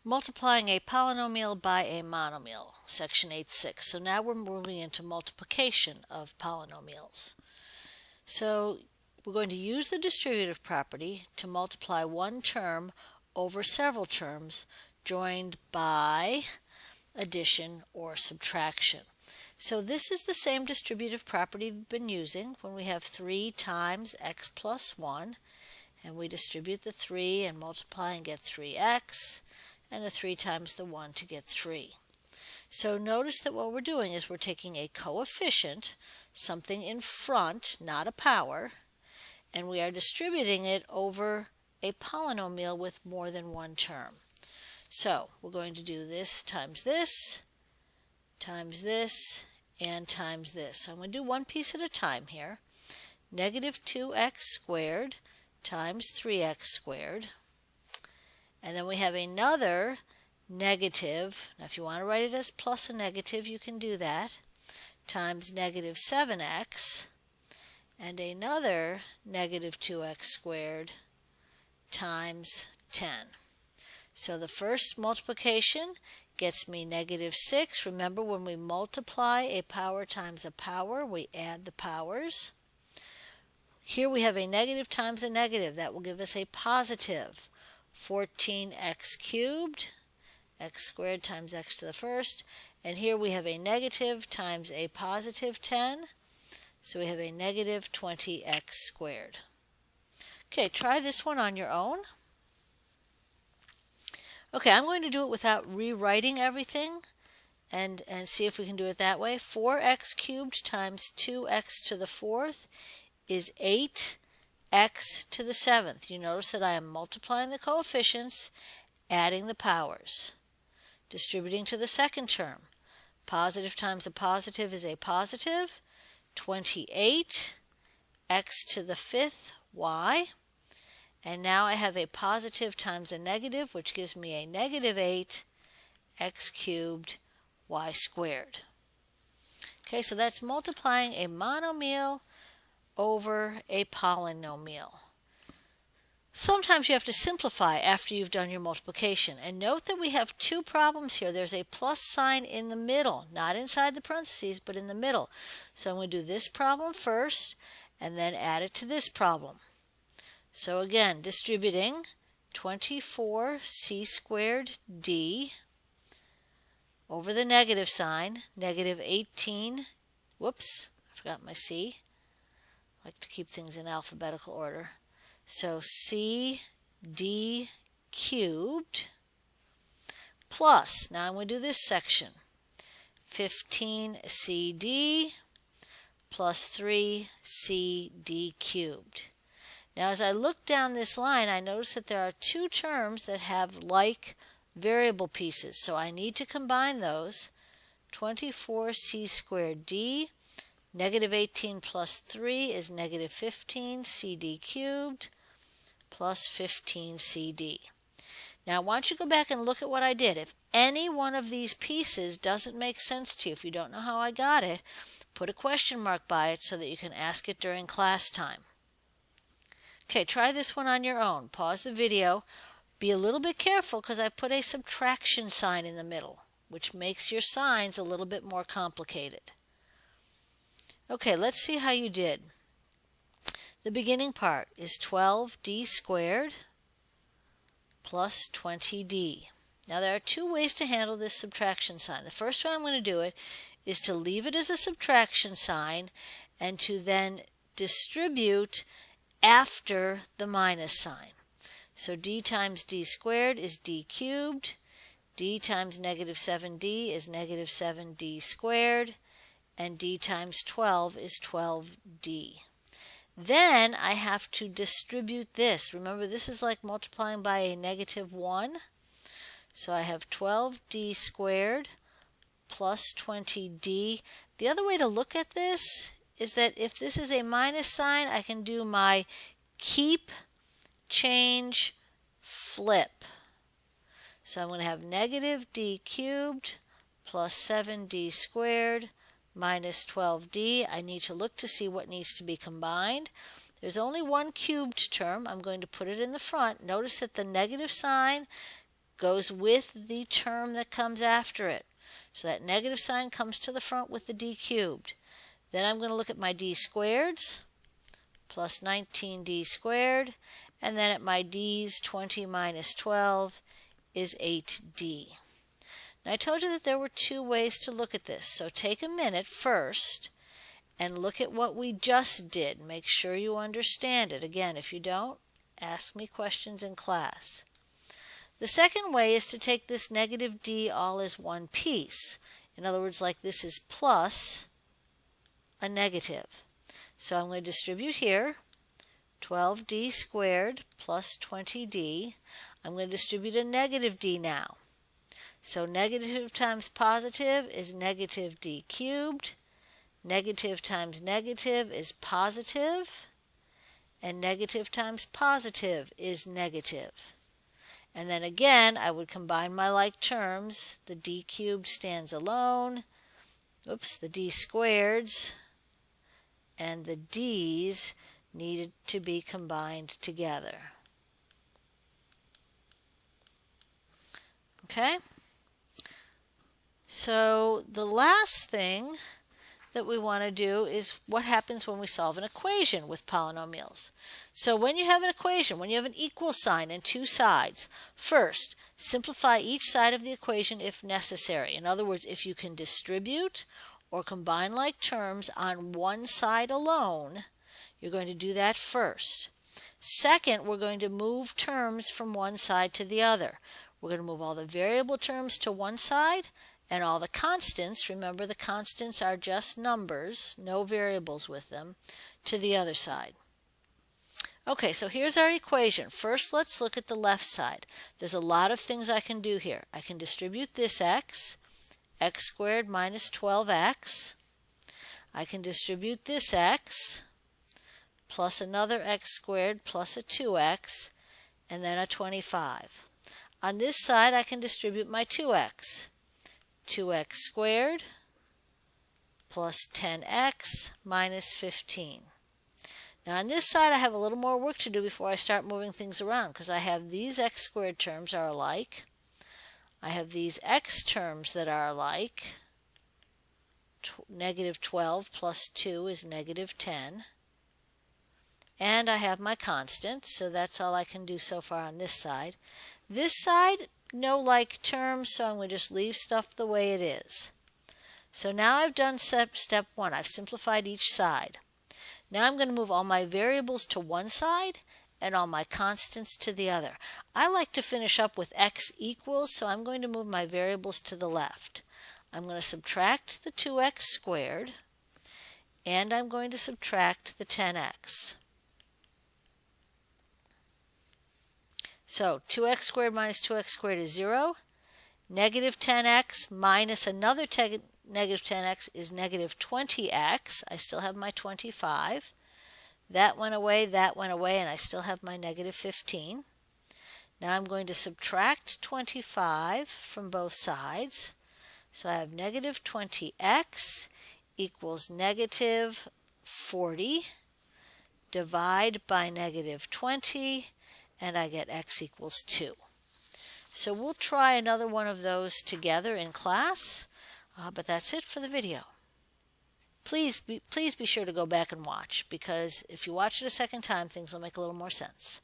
multiplying a polynomial by a monomial, section 8.6. So now we're moving into multiplication of polynomials. So we're going to use the distributive property to multiply one term over several terms joined by addition or subtraction. So this is the same distributive property we've been using when we have 3 times x plus 1, and we distribute the 3 and multiply and get 3x, and the 3 times the 1 to get 3. So notice that what we're doing is we're taking a coefficient, something in front, not a power, and we are distributing it over a polynomial with more than one term. So we're going to do this, times this, and times this. So I'm going to do one piece at a time here. Negative 2x squared times 3x squared. And then we have another negative, now if you want to write it as plus a negative, you can do that, times negative 7x, and another negative 2x squared times 10. So the first multiplication gets me negative 6. Remember, when we multiply a power times a power, we add the powers. Here we have a negative times a negative. That will give us a positive 14x cubed, x squared times x to the first. And here we have a negative times a positive 10. So we have a negative 20x squared. Okay, try this one on your own. Okay, I'm going to do it without rewriting everything and see if we can do it that way. 4x cubed times 2x to the fourth is 8x to the seventh. You notice that I am multiplying the coefficients, adding the powers. Distributing to the second term. Positive times a positive is a positive. 28 x to the fifth y. And now I have a positive times a negative, which gives me a negative 8 x cubed y squared. Okay, so that's multiplying a monomial over a polynomial. Sometimes you have to simplify after you've done your multiplication. And note that we have two problems here. There's a plus sign in the middle, not inside the parentheses, but in the middle. So I'm going to do this problem first and then add it to this problem. So again, distributing 24c squared d over the negative sign, negative 18, whoops, I forgot my c. I like to keep things in alphabetical order. So c d cubed plus, now I'm going to do this section, 15cd plus 3cd cubed. Now as I look down this line, I notice that there are two terms that have like variable pieces, so I need to combine those. 24c squared d, negative 18 plus 3 is negative 15cd cubed plus 15cd. Now I want you to go back and look at what I did. If any one of these pieces doesn't make sense to you, if you don't know how I got it, put a question mark by it so that you can ask it during class time. Okay, try this one on your own. Pause the video. Be a little bit careful because I put a subtraction sign in the middle, which makes your signs a little bit more complicated. Okay, let's see how you did. The beginning part is 12d squared plus 20d. Now there are two ways to handle this subtraction sign. The first way I'm going to do it is to leave it as a subtraction sign and to then distribute after the minus sign. So d times d squared is d cubed, d times negative 7d is negative 7d squared, and d times 12 is 12d. Then I have to distribute this. Remember, this is like multiplying by a negative 1. So I have 12d squared plus 20d. The other way to look at this is that if this is a minus sign, I can do my keep, change, flip. So I'm going to have negative d cubed plus 7d squared minus 12d. I need to look to see what needs to be combined. There's only one cubed term. I'm going to put it in the front. Notice that the negative sign goes with the term that comes after it. So that negative sign comes to the front with the d cubed. Then I'm going to look at my d squareds, plus 19d squared, and then at my d's, 20 minus 12 is 8d. Now I told you that there were two ways to look at this, so take a minute first and look at what we just did. Make sure you understand it. Again, if you don't, ask me questions in class. The second way is to take this negative d all as one piece. In other words, like this is plus a negative. So I'm going to distribute here 12d squared plus 20d. I'm going to distribute a negative d now. So negative times positive is negative d cubed. Negative times negative is positive. And negative times positive is negative. And then again, I would combine my like terms. The d cubed stands alone. Oops, the d squareds and the d's needed to be combined together. Okay? So the last thing that we want to do is what happens when we solve an equation with polynomials. So when you have an equation, when you have an equal sign and two sides, first, simplify each side of the equation if necessary. In other words, if you can distribute or combine like terms on one side alone, you're going to do that first. Second, we're going to move terms from one side to the other. We're going to move all the variable terms to one side and all the constants, remember the constants are just numbers, no variables with them, to the other side. Okay, so here's our equation. First, let's look at the left side. There's a lot of things I can do here. I can distribute this x squared minus 12x. I can distribute this x plus another x squared plus a 2x, and then a 25. On this side, I can distribute my 2x. 2x squared plus 10x minus 15. Now on this side I have a little more work to do before I start moving things around, because I have these x squared terms are alike. I have these x terms that are alike. Negative 12 plus 2 is negative 10. And I have my constant, so that's all I can do so far on this side. This side, no like terms, so I'm going to just leave stuff the way it is. So now I've done step one. I've simplified each side. Now I'm going to move all my variables to one side and all my constants to the other. I like to finish up with x equals, so I'm going to move my variables to the left. I'm going to subtract the 2x squared, and I'm going to subtract the 10x. So 2x squared minus 2x squared is 0. Negative 10x minus another negative 10x is negative 20x. I still have my 25. That went away, and I still have my negative 15. Now I'm going to subtract 25 from both sides. So I have negative 20x equals negative 40. Divide by negative 20. And I get x equals 2. So we'll try another one of those together in class, but that's it for the video. Please be sure to go back and watch, because if you watch it a second time, things will make a little more sense.